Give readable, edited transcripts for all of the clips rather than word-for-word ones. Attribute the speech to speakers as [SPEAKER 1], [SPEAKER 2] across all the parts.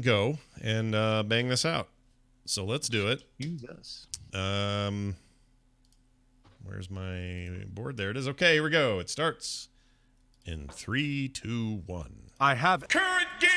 [SPEAKER 1] and go and bang this out. So let's do it.
[SPEAKER 2] Use us.
[SPEAKER 1] Where's my board? There it is. Okay, here we go. It starts in 3, 2, 1.
[SPEAKER 3] I have
[SPEAKER 4] Current Geek!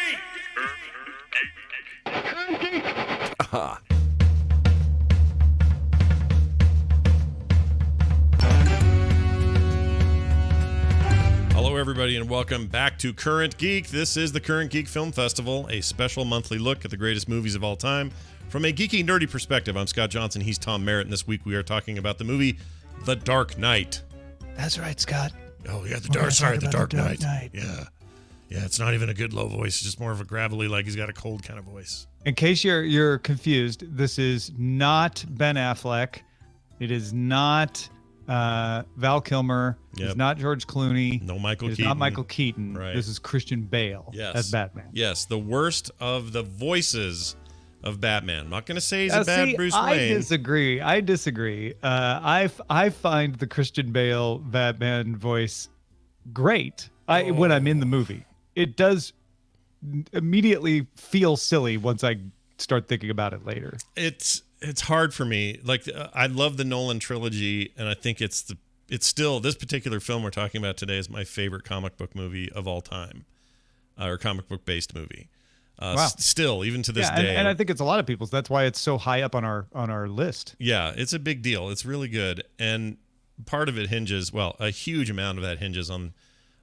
[SPEAKER 1] Hello, everybody, and welcome back to Current Geek. This is the Current Geek Film Festival, a special monthly look at the greatest movies of all time from a geeky, nerdy perspective. I'm Scott Johnson. He's Tom Merritt, and this week we are talking about the movie The Dark Knight.
[SPEAKER 2] That's right, Scott.
[SPEAKER 1] Oh, yeah, the Dark Knight. Yeah. Yeah, it's not even a good low voice. It's just more of a gravelly, like he's got a cold kind of voice.
[SPEAKER 2] In case you're confused, this is not Ben Affleck. It is not Val Kilmer.
[SPEAKER 1] Yep.
[SPEAKER 2] It's not George Clooney.
[SPEAKER 1] No Michael
[SPEAKER 2] It's
[SPEAKER 1] Keaton.
[SPEAKER 2] not Michael Keaton.
[SPEAKER 1] Right.
[SPEAKER 2] This is Christian Bale as Batman.
[SPEAKER 1] Yes, the worst of the voices of Batman. I'm not going to say he's a bad Bruce Wayne.
[SPEAKER 2] I disagree. I find the Christian Bale Batman voice great when I'm in the movie. It does immediately feel silly once I start thinking about it later.
[SPEAKER 1] It's hard for me. Like, I love the Nolan trilogy, and I think it's still, this particular film we're talking about today is my favorite comic book movie of all time, or comic book based movie.
[SPEAKER 2] Wow.
[SPEAKER 1] Still, even to this day.
[SPEAKER 2] And I think it's a lot of people's. That's why it's so high up on our list.
[SPEAKER 1] Yeah, it's a big deal. It's really good, and part of it hinges, well, a huge amount of that hinges on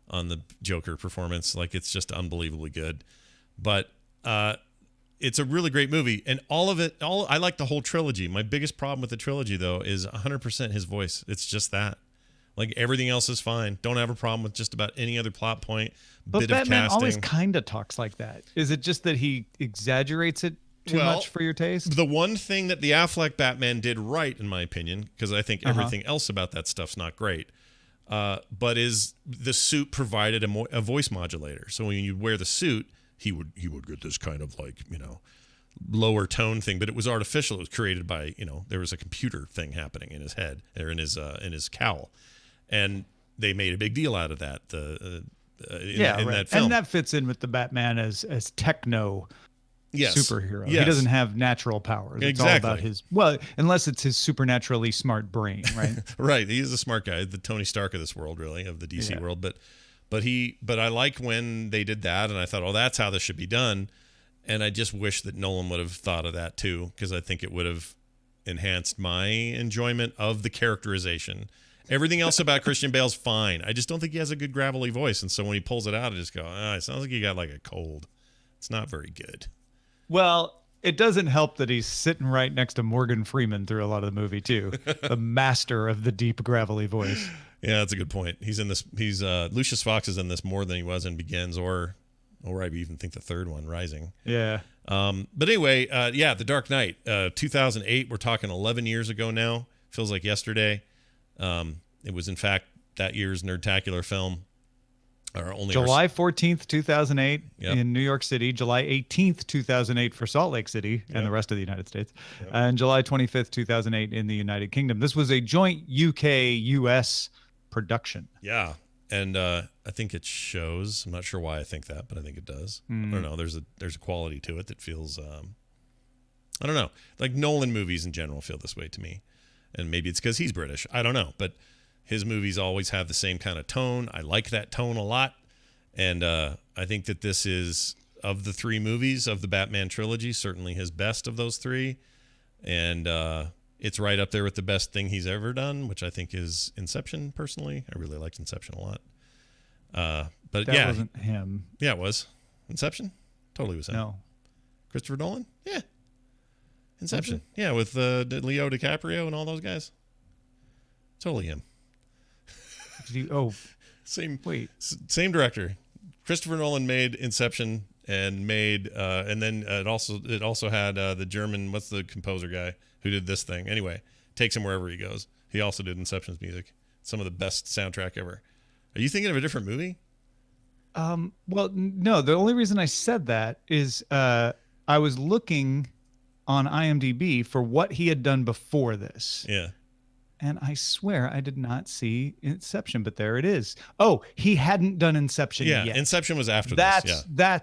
[SPEAKER 1] the Joker performance. Like, it's just unbelievably good. But it's a really great movie, and I like the whole trilogy. My biggest problem with the trilogy, though, is 100% his voice. It's just that. Like, everything else is fine. Don't have a problem with just about any other plot point.
[SPEAKER 2] But
[SPEAKER 1] bit
[SPEAKER 2] Batman
[SPEAKER 1] of casting.
[SPEAKER 2] always kind of talks like that. Is it just that he exaggerates it too much for your taste?
[SPEAKER 1] The one thing that the Affleck Batman did right, in my opinion, because I think everything else about that stuff's not great, but is the suit provided a voice modulator. So when you wear the suit, he would get this kind of, like, lower tone thing, but it was artificial. It was created by, there was a computer thing happening in his head, or in his cowl, and they made a big deal out of that. In that film,
[SPEAKER 2] and that fits in with the Batman as techno superhero.
[SPEAKER 1] Yes.
[SPEAKER 2] He doesn't have natural powers. It's all about unless it's his supernaturally smart brain, right?
[SPEAKER 1] Right. He is a smart guy, the Tony Stark of this world, really, of the DC world. But I like when they did that, and I thought, oh, that's how this should be done. And I just wish that Nolan would have thought of that too, because I think it would have enhanced my enjoyment of the characterization. Everything else about Christian Bale's fine. I just don't think he has a good gravelly voice, and so when he pulls it out, I just go, it sounds like he got like a cold. It's not very good.
[SPEAKER 2] Well, it doesn't help that he's sitting right next to Morgan Freeman through a lot of the movie too, the master of the deep gravelly voice.
[SPEAKER 1] Yeah, that's a good point. He's in this. Lucius Fox is in this more than he was in Begins, or I even think the third one, Rising.
[SPEAKER 2] Yeah.
[SPEAKER 1] But anyway, The Dark Knight, 2008. We're talking 11 years ago now. Feels like yesterday. It was, in fact, that year's Nerdtacular film.
[SPEAKER 2] July 14th, 2008 in New York City. July 18th, 2008 for Salt Lake City and the rest of the United States. And July 25th, 2008 in the United Kingdom. This was a joint UK-US production.
[SPEAKER 1] Yeah. And I think it shows. I'm not sure why I think that, but I think it does. I don't know. There's a quality to it that feels, I don't know. Like, Nolan movies in general feel this way to me. And maybe it's because he's British. I don't know. But his movies always have the same kind of tone. I like that tone a lot. And I think that this is, of the three movies of the Batman trilogy, certainly his best of those three. And it's right up there with the best thing he's ever done, which I think is Inception, personally. I really liked Inception a lot. But
[SPEAKER 2] that wasn't him.
[SPEAKER 1] Yeah, it was. Inception? Totally was him.
[SPEAKER 2] No.
[SPEAKER 1] Christopher Nolan? Yeah. Inception. Yeah, with Leo DiCaprio and all those guys. Totally him. Same director. Christopher Nolan made Inception and then it also had the German, what's the composer guy who did this thing? Anyway, takes him wherever he goes. He also did Inception's music. Some of the best soundtrack ever. Are you thinking of a different movie?
[SPEAKER 2] Well, no. The only reason I said that is I was looking on IMDb for what he had done before this.
[SPEAKER 1] Yeah.
[SPEAKER 2] And I swear I did not see Inception, but there it is. Oh, he hadn't done Inception yet.
[SPEAKER 1] Inception was after this. Yeah.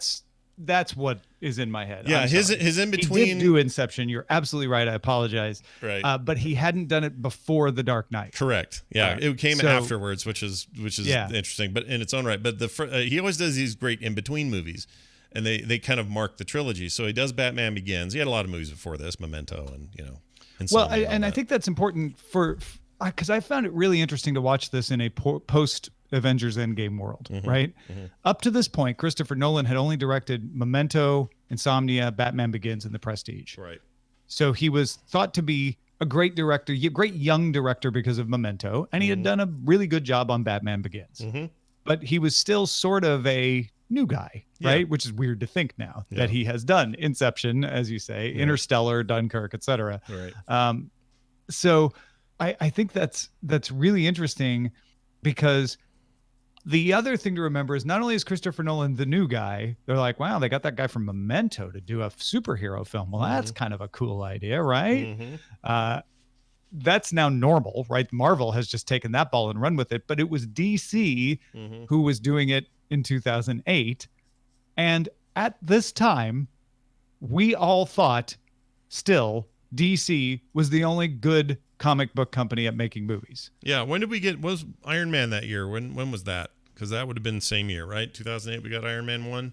[SPEAKER 2] That's what is in my head.
[SPEAKER 1] Yeah, his in between.
[SPEAKER 2] He did do Inception. You're absolutely right. I apologize.
[SPEAKER 1] Right.
[SPEAKER 2] But he hadn't done it before The Dark Knight.
[SPEAKER 1] Correct. Yeah,
[SPEAKER 2] right.
[SPEAKER 1] It came afterwards, which is interesting, but in its own right. But he always does these great in between movies, and they kind of mark the trilogy. So he does Batman Begins. He had a lot of movies before this, Memento, and Insomnia.
[SPEAKER 2] Well, I think that's important because I found it really interesting to watch this in a post Avengers Endgame world, right? Mm-hmm. Up to this point, Christopher Nolan had only directed Memento, Insomnia, Batman Begins, and The Prestige.
[SPEAKER 1] Right.
[SPEAKER 2] So he was thought to be a great director, great young director because of Memento, and he had done a really good job on Batman Begins. Mm-hmm. But he was still sort of a new guy, right? Yeah. Which is weird to think now that he has done Inception, as you say, Interstellar, Dunkirk, etc.
[SPEAKER 1] Right.
[SPEAKER 2] So I think that's really interesting because the other thing to remember is not only is Christopher Nolan the new guy, they're like, wow, they got that guy from Memento to do a superhero film. Well, that's kind of a cool idea, right? That's now normal, right? Marvel has just taken that ball and run with it, but it was DC who was doing it in 2008. And at this time, we all thought still DC was the only good comic book company at making movies.
[SPEAKER 1] Yeah. When did we was Iron Man that year? When was that? Because that would have been the same year, right? 2008, we got Iron Man 1.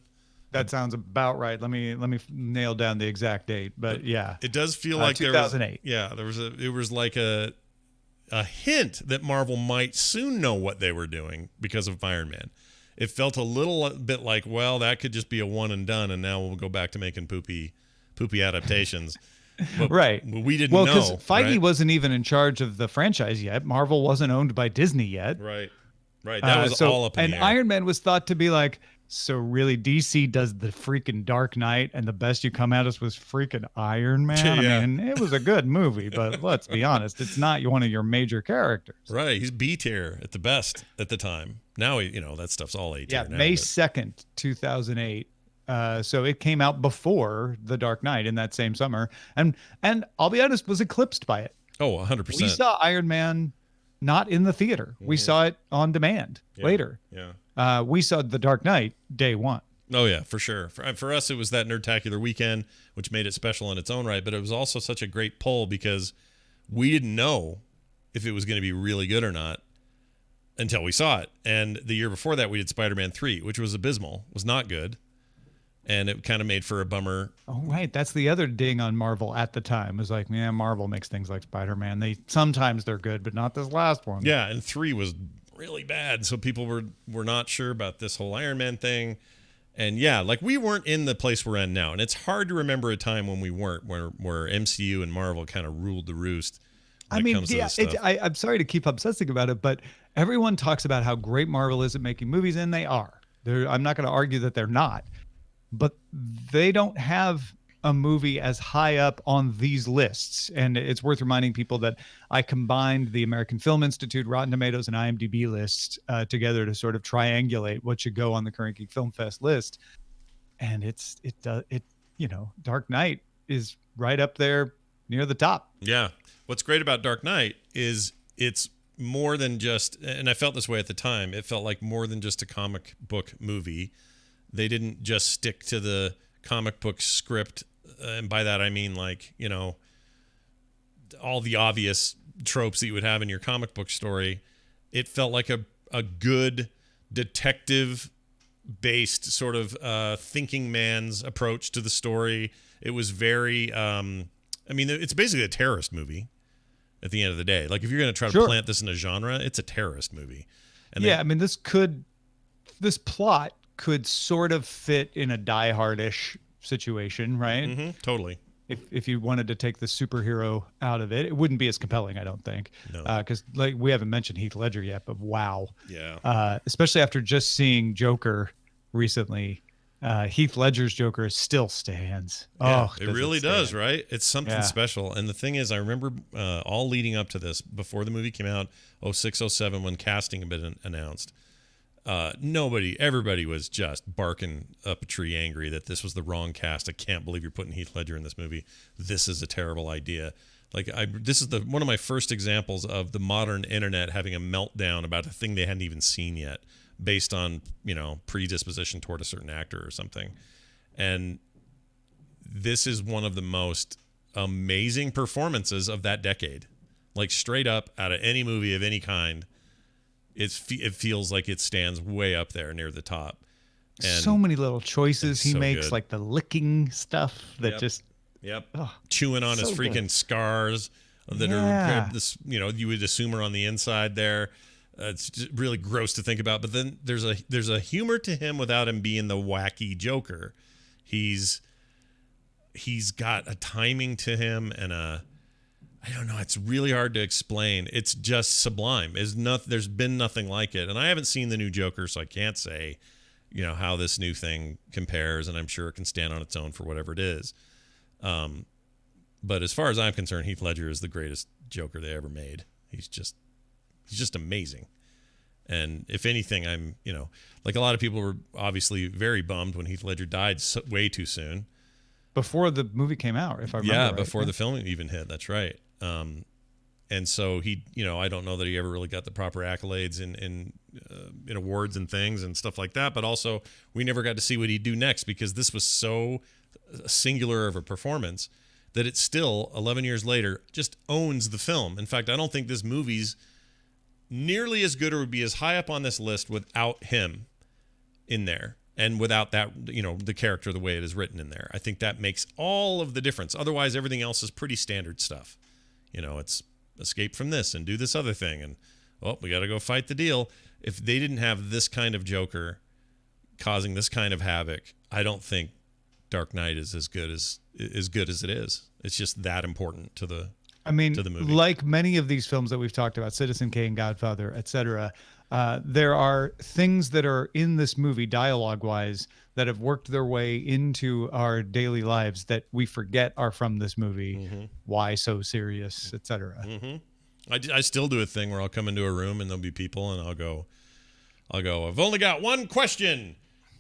[SPEAKER 2] That sounds about right. Let me nail down the exact date, but yeah.
[SPEAKER 1] It does feel like
[SPEAKER 2] 2008.
[SPEAKER 1] It was like a hint that Marvel might soon know what they were doing because of Iron Man. It felt a little bit like, well, that could just be a one and done, and now we'll go back to making poopy adaptations. But
[SPEAKER 2] right.
[SPEAKER 1] We didn't know.
[SPEAKER 2] Well, because Feige wasn't even in charge of the franchise yet. Marvel wasn't owned by Disney yet.
[SPEAKER 1] Right. That was all up in the air.
[SPEAKER 2] And Iron Man was thought to be like, so really DC does the freaking Dark Knight and the best you come at us was freaking Iron Man?
[SPEAKER 1] Yeah.
[SPEAKER 2] I mean, it was a good movie, but let's be honest, it's not one of your major characters.
[SPEAKER 1] Right. He's B tier at the best at the time. Now, that stuff's all A tier.
[SPEAKER 2] Yeah, May 2nd, 2008. So it came out before The Dark Knight in that same summer. And I'll be honest, was eclipsed by it.
[SPEAKER 1] Oh, 100%.
[SPEAKER 2] We saw Iron Man not in the theater. We saw it on demand later.
[SPEAKER 1] Yeah.
[SPEAKER 2] We saw The Dark Knight day one.
[SPEAKER 1] Oh, yeah, for sure. For us, it was that Nerdtacular weekend, which made it special in its own right. But it was also such a great pull because we didn't know if it was going to be really good or not until we saw it. And the year before that, we did Spider-Man 3, which was abysmal, was not good. And it kind of made for a bummer.
[SPEAKER 2] Oh, right. That's the other ding on Marvel at the time. It was like, man, Marvel makes things like Spider-Man. Sometimes they're good, but not this last one.
[SPEAKER 1] Yeah, and 3 was really bad. So people were not sure about this whole Iron Man thing. And yeah, like we weren't in the place we're in now. And it's hard to remember a time when we weren't, where MCU and Marvel kind of ruled the roost.
[SPEAKER 2] I mean, yeah, I'm sorry to keep obsessing about it, but everyone talks about how great Marvel is at making movies, and they are. I'm not going to argue that they're not. But they don't have a movie as high up on these lists. And it's worth reminding people that I combined the American Film Institute, Rotten Tomatoes, and IMDb lists together to sort of triangulate what should go on the current Geek Film Fest list. And Dark Knight is right up there near the top.
[SPEAKER 1] Yeah. What's great about Dark Knight is it's more than just, and I felt this way at the time, it felt like more than just a comic book movie. They didn't just stick to the comic book script. And by that, I mean all the obvious tropes that you would have in your comic book story. It felt like a good detective-based sort of thinking man's approach to the story. It was very, it's basically a terrorist movie at the end of the day. Like if you're going to try to plant this in a genre, it's a terrorist movie. And
[SPEAKER 2] this plot could sort of fit in a Die Hard-ish situation, right?
[SPEAKER 1] Mm-hmm, totally.
[SPEAKER 2] If you wanted to take the superhero out of it, it wouldn't be as compelling, I don't think.
[SPEAKER 1] No.
[SPEAKER 2] Because we haven't mentioned Heath Ledger yet, but wow.
[SPEAKER 1] Yeah.
[SPEAKER 2] Especially after just seeing Joker recently, Heath Ledger's Joker still stands.
[SPEAKER 1] Yeah, it really does, right? It's something special. And the thing is, I remember all leading up to this, before the movie came out, 06, 07, when casting had been announced, everybody was just barking up a tree angry that this was the wrong cast. I can't believe you're putting Heath Ledger in this movie. This is a terrible idea. This is one of my first examples of the modern internet having a meltdown about a thing they hadn't even seen yet, based on predisposition toward a certain actor or something. And this is one of the most amazing performances of that decade. Like straight up out of any movie of any kind, it feels like it stands way up there near the top. And
[SPEAKER 2] so many little choices he makes,
[SPEAKER 1] good.
[SPEAKER 2] like the licking stuff that
[SPEAKER 1] chewing on his freaking
[SPEAKER 2] good.
[SPEAKER 1] Scars that are this, you would assume are on the inside there. It's just really gross to think about. But then there's a humor to him without him being the wacky Joker. He's got a timing to him and I don't know. It's really hard to explain. It's just sublime. There's been nothing like it. And I haven't seen the new Joker, so I can't say, how this new thing compares. And I'm sure it can stand on its own for whatever it is. But as far as I'm concerned, Heath Ledger is the greatest Joker they ever made. He's just amazing. And if anything, I'm, like a lot of people were obviously very bummed when Heath Ledger died way too soon.
[SPEAKER 2] Before the movie came out, if I remember right.
[SPEAKER 1] Before the film even hit. That's right. And so he, I don't know that he ever really got the proper accolades in awards and things and stuff like that. But also, we never got to see what he'd do next because this was so singular of a performance that it still, 11 years later, just owns the film. In fact, I don't think this movie's nearly as good or would be as high up on this list without him in there. And without that, the character, the way it is written in there. I think that makes all of the difference. Otherwise, everything else is pretty standard stuff. It's escape from this and do this other thing. And, we got to go fight the deal. If they didn't have this kind of Joker causing this kind of havoc, I don't think Dark Knight is as good as it is. It's just that important to the movie.
[SPEAKER 2] Like many of these films that we've talked about, Citizen Kane, Godfather, etc., there are things that are in this movie, dialogue-wise, that have worked their way into our daily lives that we forget are from this movie. Mm-hmm. Why so serious, etc.
[SPEAKER 1] Mm-hmm. I still do a thing where I'll come into a room and there'll be people and I'll go, I've only got one question.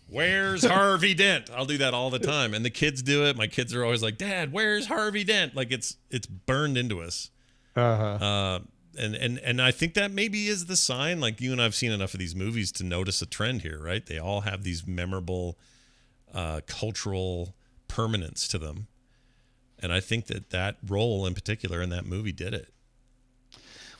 [SPEAKER 1] Where's Harvey Dent? I'll do that all the time. And the kids do it. My kids are always like, Dad, where's Harvey Dent? Like it's burned into us.
[SPEAKER 2] Uh-huh.
[SPEAKER 1] And I think that maybe is the sign. Like you and I've seen enough of these movies to notice a trend here, right? They all have these memorable cultural permanence to them. And I think that role in particular in that movie did it.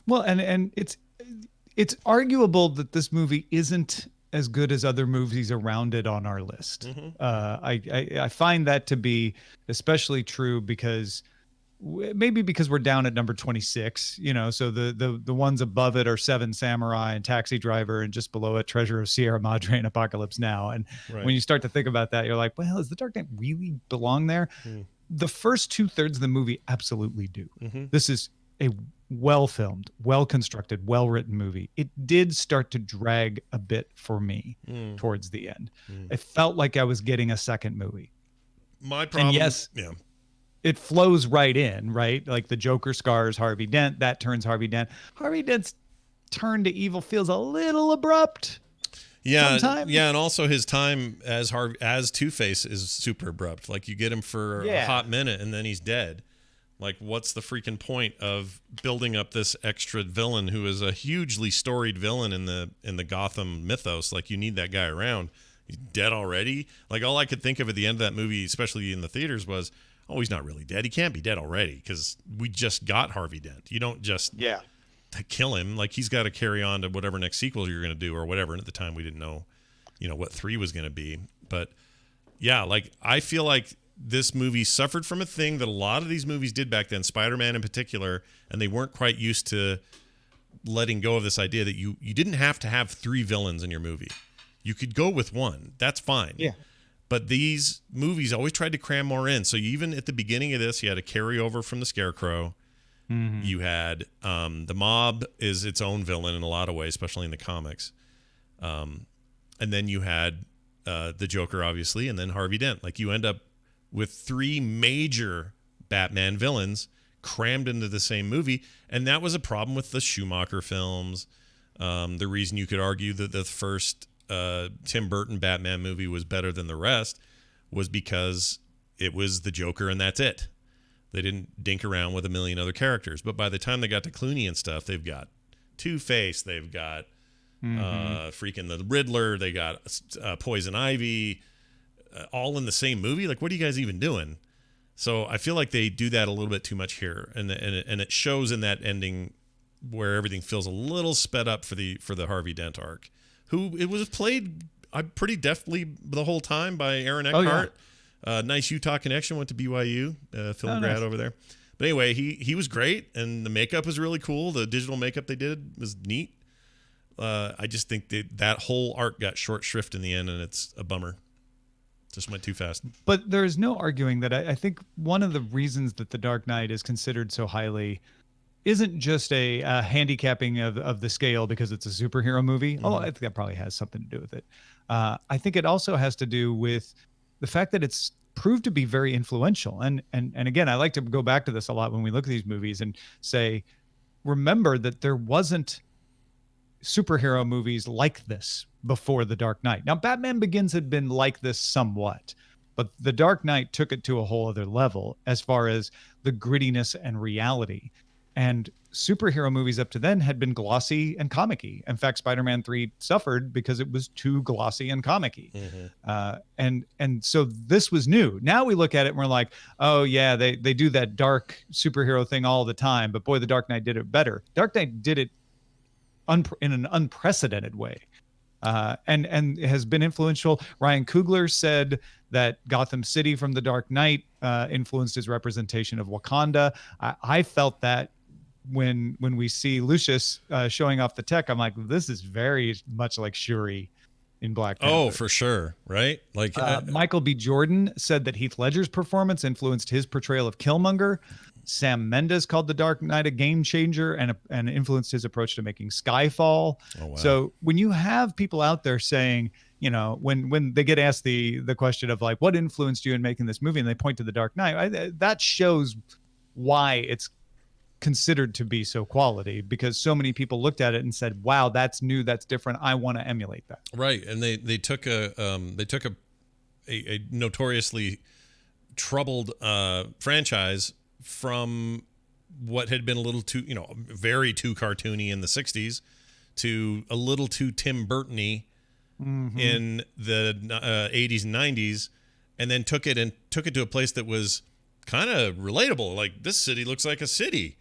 [SPEAKER 2] Well, and it's arguable that this movie isn't as good as other movies around it on our list. Mm-hmm. I find that to be especially true because we're down at number 26, so the ones above it are Seven Samurai and Taxi Driver, and just below it Treasure of Sierra Madre and Apocalypse Now. And when you start to think about that, you're like, well, does The Dark Knight really belong there? The first 2/3 of the movie absolutely do. Mm-hmm. This is a well-filmed, well-constructed, well-written movie. It did start to drag a bit for me towards the end. It felt like I was getting a second movie.
[SPEAKER 1] My problem,
[SPEAKER 2] and yes, it flows right in, right? Like the Joker scars Harvey Dent, that turns Harvey Dent. Harvey Dent's turn to evil feels a little abrupt.
[SPEAKER 1] Yeah,
[SPEAKER 2] sometimes.
[SPEAKER 1] Yeah, and also his time as Two-Face is super abrupt. Like you get him for a hot minute and then he's dead. Like, what's the freaking point of building up this extra villain who is a hugely storied villain in the Gotham mythos? Like, you need that guy around. He's dead already. Like, all I could think of at the end of that movie, especially in the theaters, was, oh, he's not really dead. He can't be dead already because we just got Harvey Dent. You don't just kill him. Like, he's got to carry on to whatever next sequel you're going to do or whatever. And at the time, we didn't know, what 3 was going to be. But, yeah, like, I feel like this movie suffered from a thing that a lot of these movies did back then, Spider-Man in particular, and they weren't quite used to letting go of this idea that you didn't have to have 3 villains in your movie. You could go with 1. That's fine.
[SPEAKER 2] Yeah.
[SPEAKER 1] But these movies always tried to cram more in. So even at the beginning of this, you had a carryover from the Scarecrow. Mm-hmm. You had the Mob is its own villain in a lot of ways, especially in the comics. And then you had the Joker, obviously, and then Harvey Dent. Like you end up with 3 major Batman villains crammed into the same movie. And that was a problem with the Schumacher films. The reason you could argue that the first Tim Burton Batman movie was better than the rest was because it was the Joker and that's it. They didn't dink around with a million other characters. But by the time they got to Clooney and stuff, they've got Two-Face, they've got freaking the Riddler, they got Poison Ivy, all in the same movie. Like, what are you guys even doing? So I feel like they do that a little bit too much here, and it shows in that ending where everything feels a little sped up for the Harvey Dent arc, who it was played pretty deftly the whole time by Aaron Eckhart. Oh, yeah. Nice Utah connection, went to BYU, film grad over there. But anyway, he was great, and the makeup was really cool. The digital makeup they did was neat. I just think that whole arc got short shrift in the end, and it's a bummer. Just went too fast.
[SPEAKER 2] But there's no arguing that I think one of the reasons that The Dark Knight is considered so highly isn't just a handicapping of the scale because it's a superhero movie. Mm-hmm. Oh, I think that probably has something to do with it. I think it also has to do with the fact that it's proved to be very influential. And again, I like to go back to this a lot when we look at these movies and say, remember that there wasn't superhero movies like this before The Dark Knight. Now, Batman Begins had been like this somewhat, but The Dark Knight took it to a whole other level as far as the grittiness and reality. And superhero movies up to then had been glossy and comic-y. In fact, Spider-Man 3 suffered because it was too glossy and comic-y. Mm-hmm. And so this was new. Now we look at it and we're like, oh yeah, they do that dark superhero thing all the time, but boy, The Dark Knight did it better. Dark Knight did it in an unprecedented way. And it has been influential. Ryan Coogler said that Gotham City from The Dark Knight influenced his representation of Wakanda. I felt that when we see Lucius showing off the tech, I'm like, this is very much like Shuri in Black Panther.
[SPEAKER 1] Oh, for sure, right? Like
[SPEAKER 2] Michael B. Jordan said that Heath Ledger's performance influenced his portrayal of Killmonger. Sam Mendes called The Dark Knight a game changer and influenced his approach to making Skyfall. Oh, wow. So when you have people out there saying, you know, when they get asked the question of like, what influenced you in making this movie? And they point to The Dark Knight, that shows why it's considered to be so quality, because so many people looked at it and said, wow, that's new, that's different, I want to emulate that.
[SPEAKER 1] Right. And they took a notoriously troubled franchise from what had been a little too, very too cartoony in the 60s to a little too Tim Burton-y in the 80s and 90s, and then took it to a place that was kind of relatable. Like, this city looks like a city.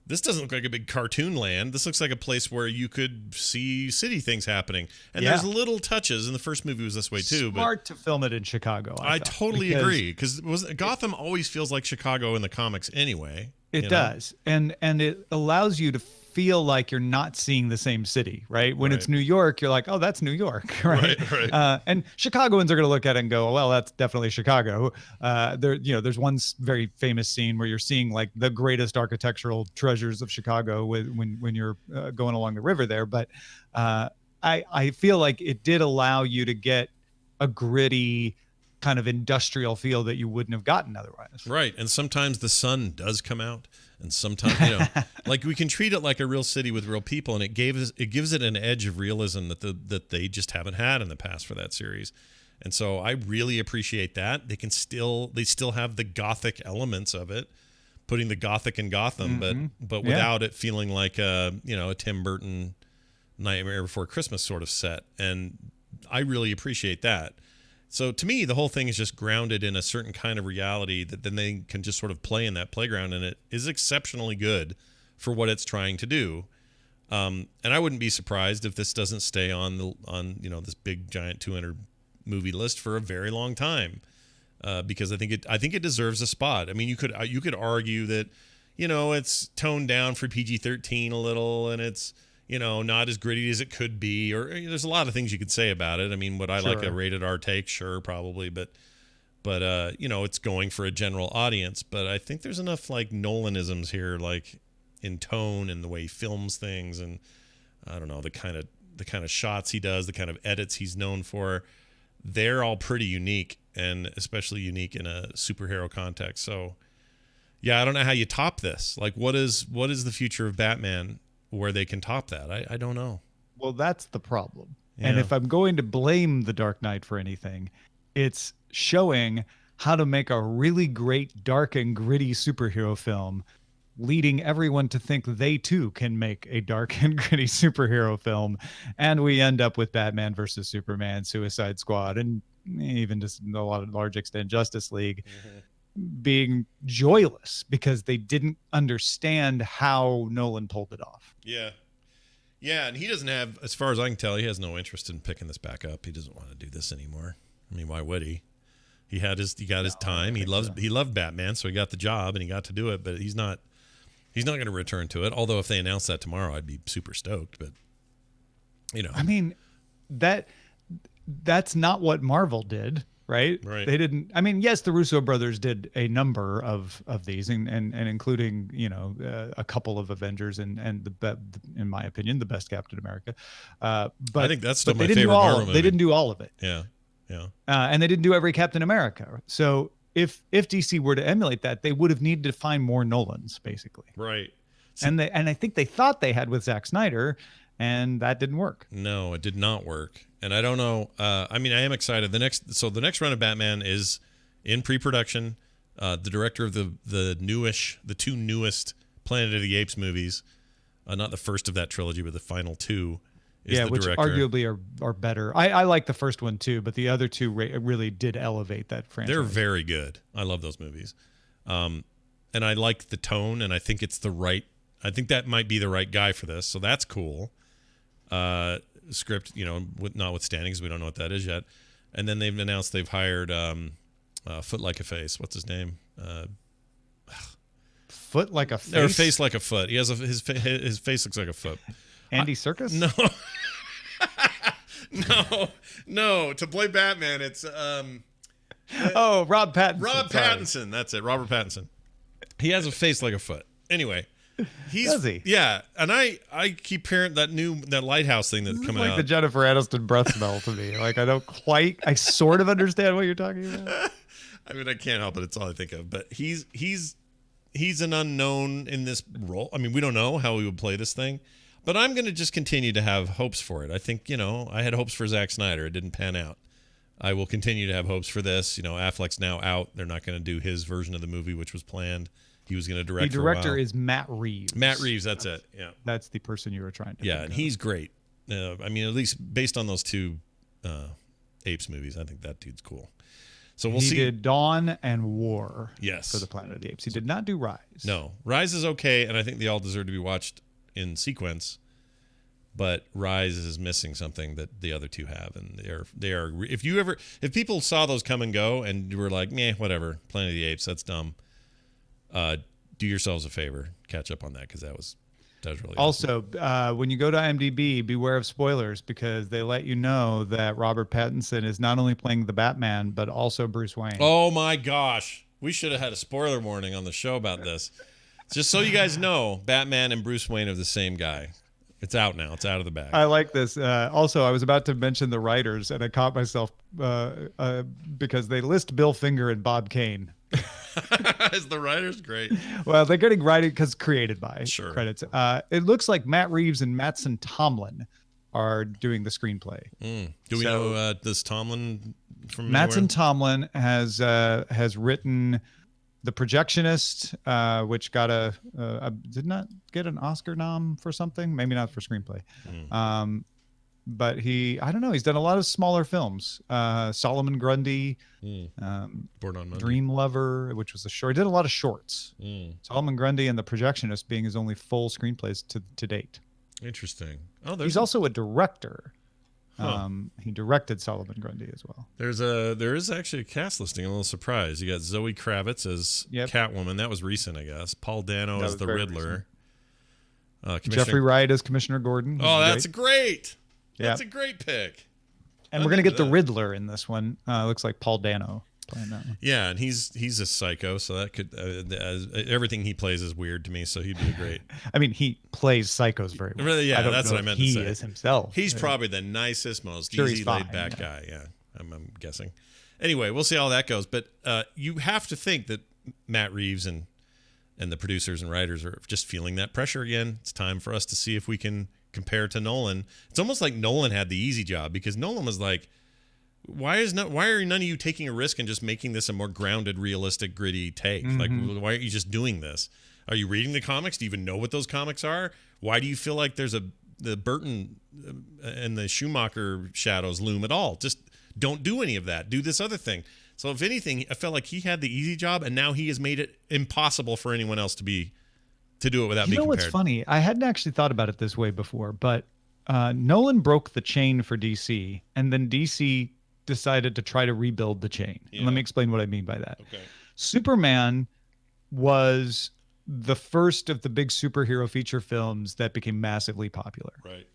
[SPEAKER 1] This doesn't look like a big cartoon land. This looks like a place where you could see city things happening. And there's little touches, and the first movie was this way too.
[SPEAKER 2] Smart to film it in Chicago.
[SPEAKER 1] I totally agree, because Gotham always feels like Chicago in the comics anyway.
[SPEAKER 2] It does, and it allows you to feel like you're not seeing the same city, right? When it's New York, you're like, oh, that's New York, right? Right. And Chicagoans are going to look at it and go, well, that's definitely Chicago. There's one very famous scene where you're seeing like the greatest architectural treasures of Chicago when you're going along the river there. But I feel like it did allow you to get a gritty kind of industrial feel that you wouldn't have gotten otherwise.
[SPEAKER 1] Right. And sometimes the sun does come out, and sometimes, like, we can treat it like a real city with real people, and it gives it an edge of realism that they just haven't had in the past for that series. And so I really appreciate that. They still have the gothic elements of it, putting the gothic in Gotham, but without it feeling like a Tim Burton Nightmare Before Christmas sort of set. And I really appreciate that. So to me, the whole thing is just grounded in a certain kind of reality that then they can just sort of play in that playground, and it is exceptionally good for what it's trying to do. And I wouldn't be surprised if this doesn't stay on this big giant 200 movie list for a very long time, because I think it deserves a spot. I mean, you could argue that it's toned down for PG-13 a little, and it's not as gritty as it could be, or there's a lot of things you could say about it. I mean, would I like a rated R take? Sure, probably, but it's going for a general audience. But I think there's enough like Nolanisms here, like in tone and the way he films things, and I don't know, the kind of shots he does, the kind of edits he's known for. They're all pretty unique, and especially unique in a superhero context. So, yeah, I don't know how you top this. Like, what is the future of Batman where they can top that? I don't know.
[SPEAKER 2] Well, that's the problem. Yeah. And if I'm going to blame The Dark Knight for anything, it's showing how to make a really great dark and gritty superhero film, leading everyone to think they too can make a dark and gritty superhero film. And we end up with Batman versus Superman, Suicide Squad, and even just a lot of large extent Justice League. being joyless because they didn't understand how Nolan pulled it off.
[SPEAKER 1] Yeah. Yeah, and he doesn't have, as far as I can tell, he has no interest in picking this back up. He doesn't want to do this anymore. I mean, why would he? He got his time. He loved Batman, so he got the job and he got to do it, but he's not going to return to it. Although if they announce that tomorrow, I'd be super stoked, but
[SPEAKER 2] I mean, that's not what Marvel did. Right. They didn't. I mean, yes, the Russo brothers did a number of these, and including a couple of Avengers and in my opinion, the best Captain America. But I
[SPEAKER 1] think that's still my favorite Marvel movie.
[SPEAKER 2] They didn't do all of it.
[SPEAKER 1] Yeah.
[SPEAKER 2] And they didn't do every Captain America. So if DC were to emulate that, they would have needed to find more Nolans, basically.
[SPEAKER 1] Right.
[SPEAKER 2] And I think they thought they had with Zack Snyder. And that didn't work.
[SPEAKER 1] No, it did not work. And I don't know. I mean, I am excited. The next run of Batman is in pre-production. The director of the two newest Planet of the Apes movies, not the first of that trilogy, but the final two, is the
[SPEAKER 2] which
[SPEAKER 1] director.
[SPEAKER 2] Arguably are better. I like the first one too, but the other two really did elevate that franchise.
[SPEAKER 1] They're very good. I love those movies, and I like the tone, and I think it's the right. I think that might be the right guy for this, so that's cool. Script, notwithstanding, because we don't know what that is yet. And then they've announced they've hired Foot Like a Face. What's his name?
[SPEAKER 2] Foot Like a Face?
[SPEAKER 1] Or Face Like a Foot. He has his face looks like a foot.
[SPEAKER 2] Andy Serkis?
[SPEAKER 1] No. No. To play Batman, it's
[SPEAKER 2] Rob Pattinson.
[SPEAKER 1] Rob Pattinson. That's it. Robert Pattinson. He has a face like a foot. Anyway.
[SPEAKER 2] Does he?
[SPEAKER 1] Yeah, and I keep hearing that Lighthouse thing that's coming
[SPEAKER 2] out.
[SPEAKER 1] Like
[SPEAKER 2] the Jennifer Aniston breath smell to me. Like I sort of understand what you're talking about.
[SPEAKER 1] I mean, I can't help it. It's all I think of. But he's an unknown in this role. I mean, we don't know how he would play this thing. But I'm going to just continue to have hopes for it. I think, I had hopes for Zack Snyder. It didn't pan out. I will continue to have hopes for this. Affleck's now out. They're not going to do his version of the movie, which was planned. He was going to direct.
[SPEAKER 2] The director is Matt Reeves.
[SPEAKER 1] Matt Reeves, that's it. Yeah,
[SPEAKER 2] that's the person you were trying to.
[SPEAKER 1] Yeah, and he's great. I mean, at least based on those two Apes movies, I think that dude's cool. So we'll see.
[SPEAKER 2] He did Dawn and War.
[SPEAKER 1] Yes,
[SPEAKER 2] for the Planet of the Apes. He did not do Rise.
[SPEAKER 1] No, Rise is okay, and I think they all deserve to be watched in sequence. But Rise is missing something that the other two have, and they are. If people saw those come and go, and you were like, meh, whatever, Planet of the Apes, that's dumb. Do yourselves a favor, catch up on that, because that was really
[SPEAKER 2] also awesome. When you go to IMDb, beware of spoilers, because they let you know that Robert Pattinson is not only playing the Batman but also Bruce Wayne.
[SPEAKER 1] Oh my gosh, we should have had a spoiler warning on the show about this. Just so you guys know, Batman and Bruce Wayne are the same guy. It's out now. It's out of the bag.
[SPEAKER 2] I like this. Also, I was about to mention the writers, and I caught myself because they list Bill Finger and Bob Kane.
[SPEAKER 1] Is the writers great?
[SPEAKER 2] Well, they're getting writing because created by
[SPEAKER 1] sure.
[SPEAKER 2] Credits. It looks like Matt Reeves and Mattson Tomlin are doing the screenplay.
[SPEAKER 1] Do we know this Tomlin from
[SPEAKER 2] Mattson Tomlin has written The Projectionist, which got did not get an Oscar nom for something, maybe not for screenplay. But I don't know, he's done a lot of smaller films. Solomon Grundy,
[SPEAKER 1] Born on Monday.
[SPEAKER 2] Dream Lover, which was a short. He did a lot of shorts. Solomon Grundy and The Projectionist being his only full screenplays to date.
[SPEAKER 1] Interesting.
[SPEAKER 2] He's also a director. He directed Solomon Grundy as well.
[SPEAKER 1] There is actually a cast listing. I'm a little surprised. You got Zoe Kravitz as Catwoman. That was recent, I guess. Paul Dano as the Riddler.
[SPEAKER 2] Jeffrey Wright as Commissioner Gordon.
[SPEAKER 1] Oh, that's great. That's a great pick.
[SPEAKER 2] And we're going to get the Riddler in this one. Looks like Paul Dano playing that one.
[SPEAKER 1] Yeah, and he's a psycho, so that could everything he plays is weird to me, so he'd be great.
[SPEAKER 2] I mean, he plays psychos very well.
[SPEAKER 1] Really, yeah, that's what I meant to say.
[SPEAKER 2] He is himself.
[SPEAKER 1] He's probably the nicest, most easy laid back guy. Yeah, I'm guessing. Anyway, we'll see how that goes. But you have to think that Matt Reeves and the producers and writers are just feeling that pressure again. It's time for us to see if we can compare to Nolan. It's almost like Nolan had the easy job, because Nolan was like, why are none of you taking a risk and just making this a more grounded, realistic, gritty take? Like, why aren't you just doing this? Are you reading the comics? Do you even know what those comics are? Why do you feel like there's the Burton and the Schumacher shadows loom at all? Just don't do any of that. Do this other thing. So if anything, I felt like he had the easy job, and now he has made it impossible for anyone else to do it without being compared.
[SPEAKER 2] What's funny? I hadn't actually thought about it this way before, but Nolan broke the chain for DC, and then DC decided to try to rebuild the chain. Yeah. And let me explain what I mean by that.
[SPEAKER 1] Okay.
[SPEAKER 2] Superman was the first of the big superhero feature films that became massively popular.
[SPEAKER 1] Right.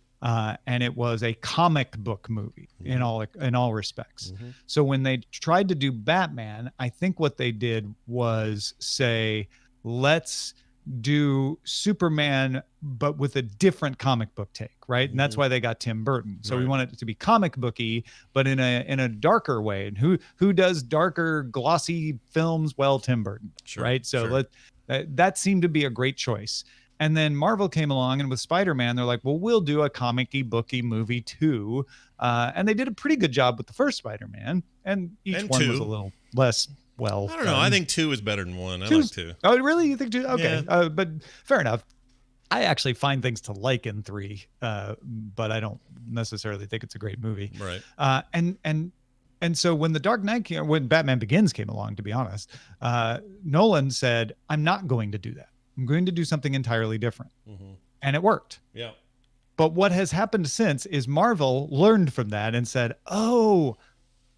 [SPEAKER 2] And it was a comic book movie in all respects. Mm-hmm. So when they tried to do Batman, I think what they did was say, let's do Superman, but with a different comic book take, right? And that's why they got Tim Burton. So we want it to be comic booky, but in a darker way. And who does darker, glossy films? Well, Tim Burton, right? So that seemed to be a great choice. And then Marvel came along, and with Spider-Man, they're like, well, we'll do a comic-y, booky movie too. And they did a pretty good job with the first Spider-Man, and each one was a little less well.
[SPEAKER 1] I don't know. I think 2 is better than 1. I like 2.
[SPEAKER 2] Oh, really? You think 2? Okay. Yeah. But fair enough. I actually find things to like in 3, but I don't necessarily think it's a great movie.
[SPEAKER 1] Right.
[SPEAKER 2] And so when when Batman Begins came along, to be honest, Nolan said, I'm not going to do that. I'm going to do something entirely different. Mm-hmm. And it worked.
[SPEAKER 1] Yeah.
[SPEAKER 2] But what has happened since is Marvel learned from that and said, oh,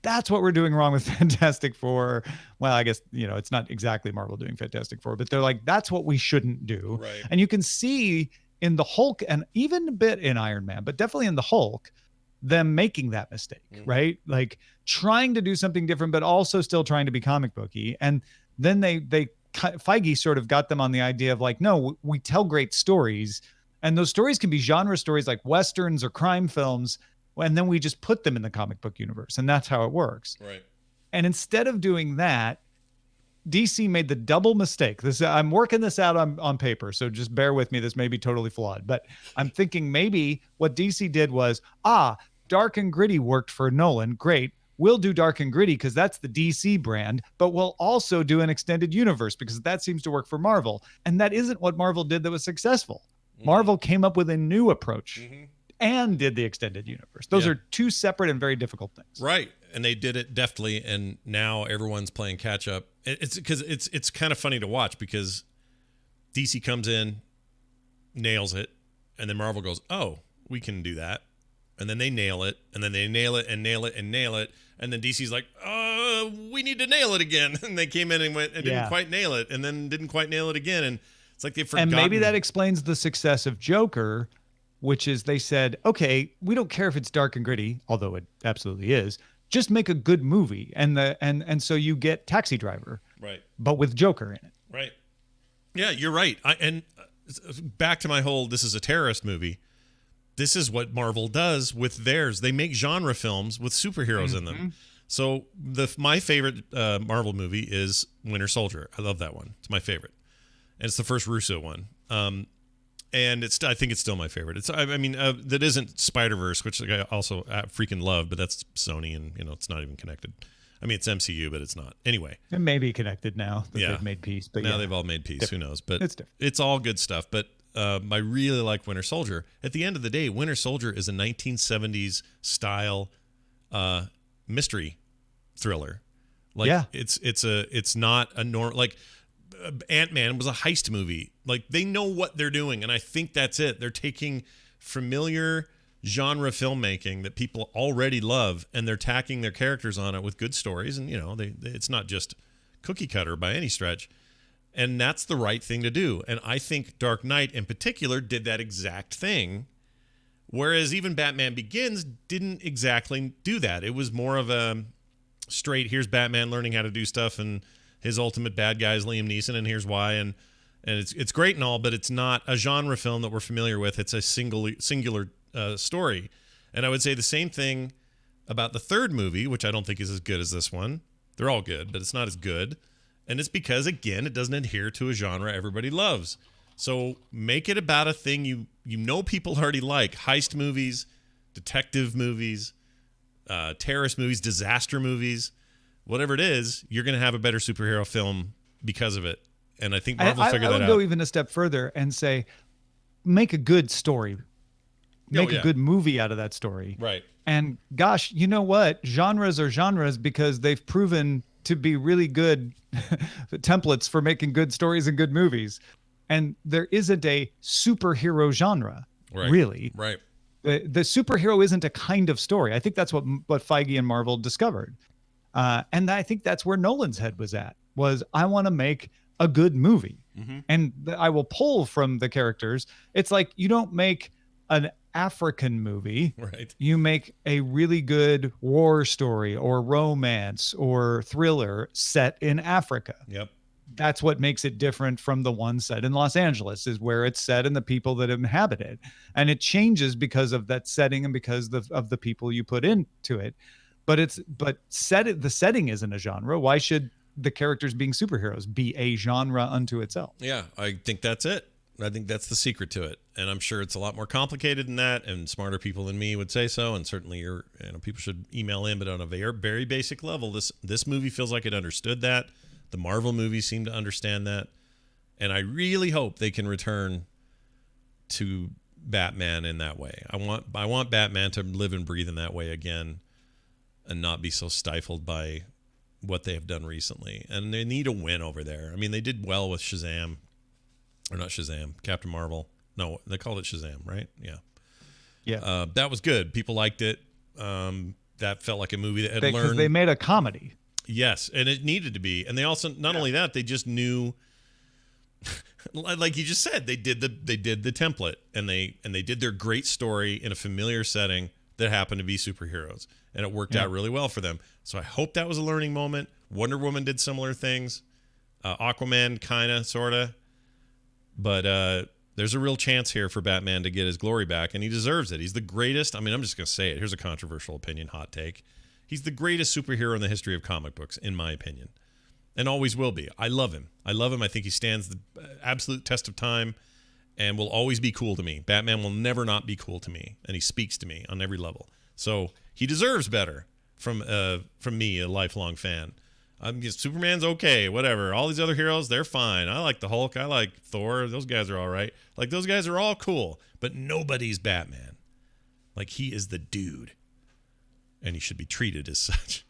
[SPEAKER 2] that's what we're doing wrong with Fantastic Four. Well, I guess, it's not exactly Marvel doing Fantastic Four, but they're like, that's what we shouldn't do.
[SPEAKER 1] Right.
[SPEAKER 2] And you can see in the Hulk, and even a bit in Iron Man, but definitely in the Hulk, them making that mistake, right? Like trying to do something different, but also still trying to be comic booky. And then Feige sort of got them on the idea of like, no, we tell great stories, and those stories can be genre stories like Westerns or crime films, and then we just put them in the comic book universe, and that's how it works.
[SPEAKER 1] Right.
[SPEAKER 2] And instead of doing that, DC made the double mistake. I'm working this out on paper, so just bear with me. This may be totally flawed, but I'm thinking maybe what DC did was, dark and gritty worked for Nolan. Great. We'll do dark and gritty because that's the DC brand, but we'll also do an extended universe because that seems to work for Marvel. And that isn't what Marvel did that was successful. Mm-hmm. Marvel came up with a new approach and did the extended universe. Those are two separate and very difficult things.
[SPEAKER 1] Right. And they did it deftly, and now everyone's playing catch up. It's because it's kind of funny to watch because DC comes in, nails it, and then Marvel goes, oh, we can do that. And then they nail it, and then they nail it and nail it and nail it. And then DC's like, we need to nail it again. And they came in and went and didn't quite nail it, and then didn't quite nail it again. And it's like they've forgotten.
[SPEAKER 2] And maybe that explains the success of Joker, which is they said, okay, we don't care if it's dark and gritty, although it absolutely is. Just make a good movie. And so you get Taxi Driver.
[SPEAKER 1] Right.
[SPEAKER 2] But with Joker in it.
[SPEAKER 1] Right. Yeah, you're right. And back to my whole, this is a terrorist movie. This is what Marvel does with theirs. They make genre films with superheroes in them. So my favorite Marvel movie is Winter Soldier. I love that one. It's my favorite. And it's the first Russo one. And I think it's still my favorite. That isn't Spider-Verse, which I also freaking love, but that's Sony, and it's not even connected. I mean, it's MCU, but it's not. Anyway.
[SPEAKER 2] It may be connected now that they've made peace. But
[SPEAKER 1] now they've all made peace. Different. Who knows? But
[SPEAKER 2] it's
[SPEAKER 1] all good stuff. But I really like Winter Soldier. At the end of the day, Winter Soldier is a 1970s style mystery thriller. Like it's not a normal, like Ant-Man was a heist movie. Like they know what they're doing, and I think that's it. They're taking familiar genre filmmaking that people already love, and they're tacking their characters on it with good stories, and it's not just cookie cutter by any stretch. And that's the right thing to do. And I think Dark Knight in particular did that exact thing. Whereas even Batman Begins didn't exactly do that. It was more of a straight, here's Batman learning how to do stuff, and his ultimate bad guy is Liam Neeson, and here's why. And it's great and all, but it's not a genre film that we're familiar with. It's a singular story. And I would say the same thing about the third movie, which I don't think is as good as this one. They're all good, but it's not as good. And it's because, again, it doesn't adhere to a genre everybody loves. So make it about a thing you people already like. Heist movies, detective movies, terrorist movies, disaster movies. Whatever it is, you're going to have a better superhero film because of it. And I think Marvel figured that out.
[SPEAKER 2] I would go even a step further and say, make a good story. Make a good movie out of that story.
[SPEAKER 1] Right.
[SPEAKER 2] And gosh, you know what? Genres are genres because they've proven to be really good templates for making good stories and good movies. And there isn't a superhero genre, really.
[SPEAKER 1] Right.
[SPEAKER 2] The superhero isn't a kind of story. I think that's what Feige and Marvel discovered. And I think that's where Nolan's head was at, was I want to make a good movie. Mm-hmm. And I will pull from the characters. It's like you don't make an African movie.
[SPEAKER 1] Right.
[SPEAKER 2] You make a really good war story or romance or thriller set in Africa.
[SPEAKER 1] Yep.
[SPEAKER 2] That's what makes it different from the one set in Los Angeles, is where it's set and the people that inhabit it. And it changes because of that setting and because of the people you put into it. But the setting isn't a genre. Why should the characters being superheroes be a genre unto itself?
[SPEAKER 1] Yeah, I think that's it. I think that's the secret to it. And I'm sure it's a lot more complicated than that, and smarter people than me would say so. And certainly people should email in, but on a very, very basic level, this movie feels like it understood that. The Marvel movies seem to understand that. And I really hope they can return to Batman in that way. I want Batman to live and breathe in that way again and not be so stifled by what they have done recently. And they need a win over there. I mean, they did well with Shazam. Or not Shazam, Captain Marvel. No, they called it Shazam, right? Yeah.
[SPEAKER 2] Yeah.
[SPEAKER 1] That was good. People liked it. That felt like a movie that had learned.
[SPEAKER 2] Because they made a comedy.
[SPEAKER 1] Yes, and it needed to be. And they also, not only that, they just knew, like you just said, they did the template, and they did their great story in a familiar setting that happened to be superheroes, and it worked out really well for them. So I hope that was a learning moment. Wonder Woman did similar things. Aquaman kind of, sort of. But there's a real chance here for Batman to get his glory back, and he deserves it. He's the greatest. I mean, I'm just going to say it. Here's a controversial opinion, hot take. He's the greatest superhero in the history of comic books, in my opinion, and always will be. I love him. I think he stands the absolute test of time and will always be cool to me. Batman will never not be cool to me, and he speaks to me on every level. So he deserves better from me, a lifelong fan. Superman's okay, whatever. All these other heroes, they're fine. I like the Hulk. I like Thor. Those guys are all right. Like, those guys are all cool, but nobody's Batman. Like, he is the dude, and he should be treated as such.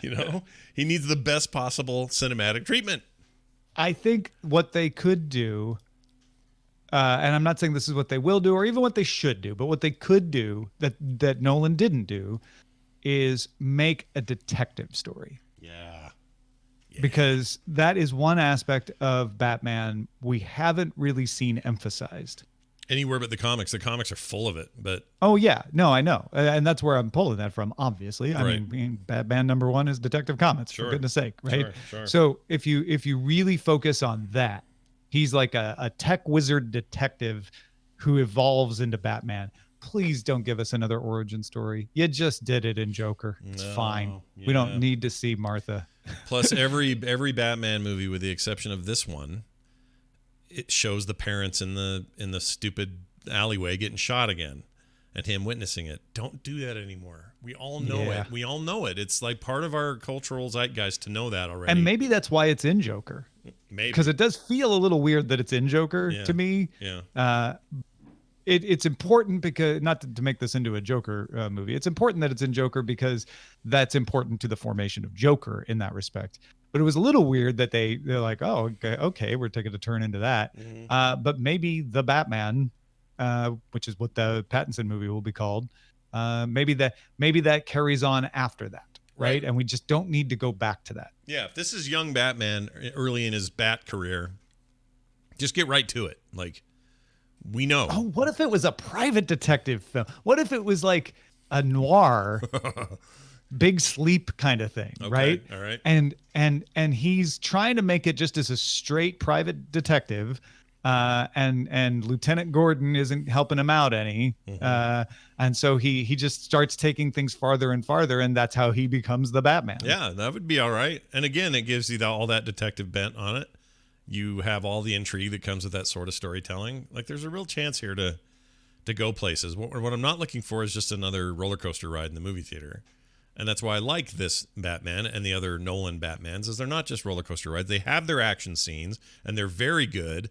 [SPEAKER 1] He needs the best possible cinematic treatment.
[SPEAKER 2] I think what they could do, and I'm not saying this is what they will do or even what they should do, but what they could do that Nolan didn't do is make a detective story.
[SPEAKER 1] Yeah.
[SPEAKER 2] Because that is one aspect of Batman we haven't really seen emphasized.
[SPEAKER 1] Anywhere but the comics. The comics are full of it, but...
[SPEAKER 2] Oh, yeah. No, I know. And that's where I'm pulling that from, obviously. I
[SPEAKER 1] right.
[SPEAKER 2] mean, Batman #1 is Detective Comics, for goodness sake, right?
[SPEAKER 1] Sure.
[SPEAKER 2] So if you really focus on that, he's like a tech wizard detective who evolves into Batman. Please don't give us another origin story. You just did it in Joker. It's fine. Yeah. We don't need to see Martha.
[SPEAKER 1] Plus, every Batman movie, with the exception of this one, it shows the parents in the stupid alleyway getting shot again, and him witnessing it. Don't do that anymore. We all know it. We all know it. It's like part of our cultural zeitgeist to know that already.
[SPEAKER 2] And maybe that's why it's in Joker.
[SPEAKER 1] Maybe.
[SPEAKER 2] Because it does feel a little weird that it's in Joker to me.
[SPEAKER 1] Yeah.
[SPEAKER 2] It's important because, not to make this into a Joker movie, it's important that it's in Joker because that's important to the formation of Joker in that respect. But it was a little weird that they're like, oh, okay, we're taking a turn into that. Mm-hmm. But maybe the Batman, which is what the Pattinson movie will be called, maybe that carries on after that, right? And we just don't need to go back to that.
[SPEAKER 1] Yeah, if this is young Batman early in his Bat career, just get right to it. Like, we know.
[SPEAKER 2] Oh, what if it was a private detective film? What if it was like a noir, Big Sleep kind of thing, right?
[SPEAKER 1] All right.
[SPEAKER 2] And he's trying to make it just as a straight private detective, and Lieutenant Gordon isn't helping him out any, and so he just starts taking things farther and farther, and that's how he becomes the Batman.
[SPEAKER 1] Yeah, that would be all right. And again, it gives you all that detective bent on it. You have all the intrigue that comes with that sort of storytelling. Like, there's a real chance here to go places. What I'm not looking for is just another roller coaster ride in the movie theater. And that's why I like this Batman and the other Nolan Batmans, is they're not just roller coaster rides. They have their action scenes, and they're very good.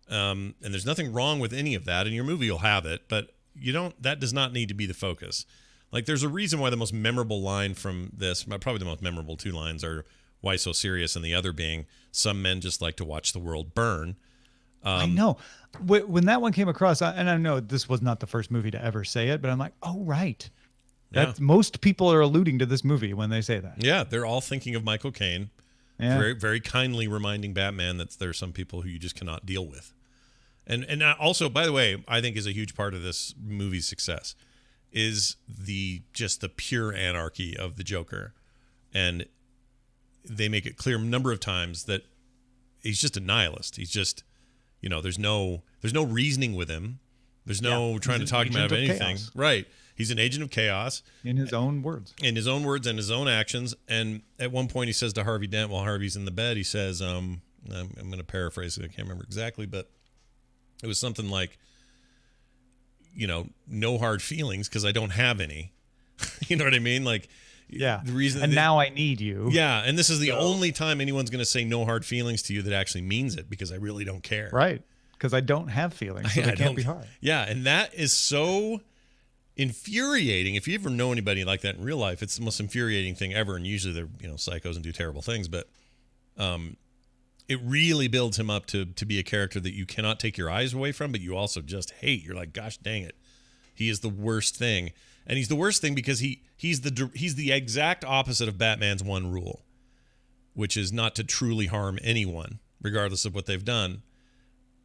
[SPEAKER 1] And there's nothing wrong with any of that, and your movie will have it. But that does not need to be the focus. Like, there's a reason why the most memorable line from this, probably the most memorable two lines, are "Why so serious?" and the other being, "Some men just like to watch the world burn."
[SPEAKER 2] I know. When that one came across, and I know this was not the first movie to ever say it, but I'm like, oh, right. That most people are alluding to this movie when they say that.
[SPEAKER 1] Yeah, they're all thinking of Michael Caine.
[SPEAKER 2] Yeah.
[SPEAKER 1] Very, very kindly reminding Batman that there are some people who you just cannot deal with. And also, by the way, I think is a huge part of this movie's success is the pure anarchy of the Joker. And they make it clear a number of times that he's just a nihilist. He's just, there's no reasoning with him. There's no trying to talk him out of anything.
[SPEAKER 2] Chaos.
[SPEAKER 1] Right. He's an agent of chaos.
[SPEAKER 2] In his own words.
[SPEAKER 1] In his own words and his own actions. And at one point he says to Harvey Dent while Harvey's in the bed, he says, I'm going to paraphrase it. I can't remember exactly, but it was something like, no hard feelings because I don't have any. You know what I mean? Like,
[SPEAKER 2] yeah.
[SPEAKER 1] The reason
[SPEAKER 2] and now I need you.
[SPEAKER 1] Yeah. And this is the only time anyone's going to say no hard feelings to you that actually means it, because I really don't care.
[SPEAKER 2] Right. Because I don't have feelings. So they can't be hard.
[SPEAKER 1] Yeah. And that is so infuriating. If you ever know anybody like that in real life, it's the most infuriating thing ever. And usually they're psychos and do terrible things, but it really builds him up to be a character that you cannot take your eyes away from, but you also just hate. You're like, gosh dang it, he is the worst thing. And he's the worst thing because he's the exact opposite of Batman's one rule, which is not to truly harm anyone regardless of what they've done.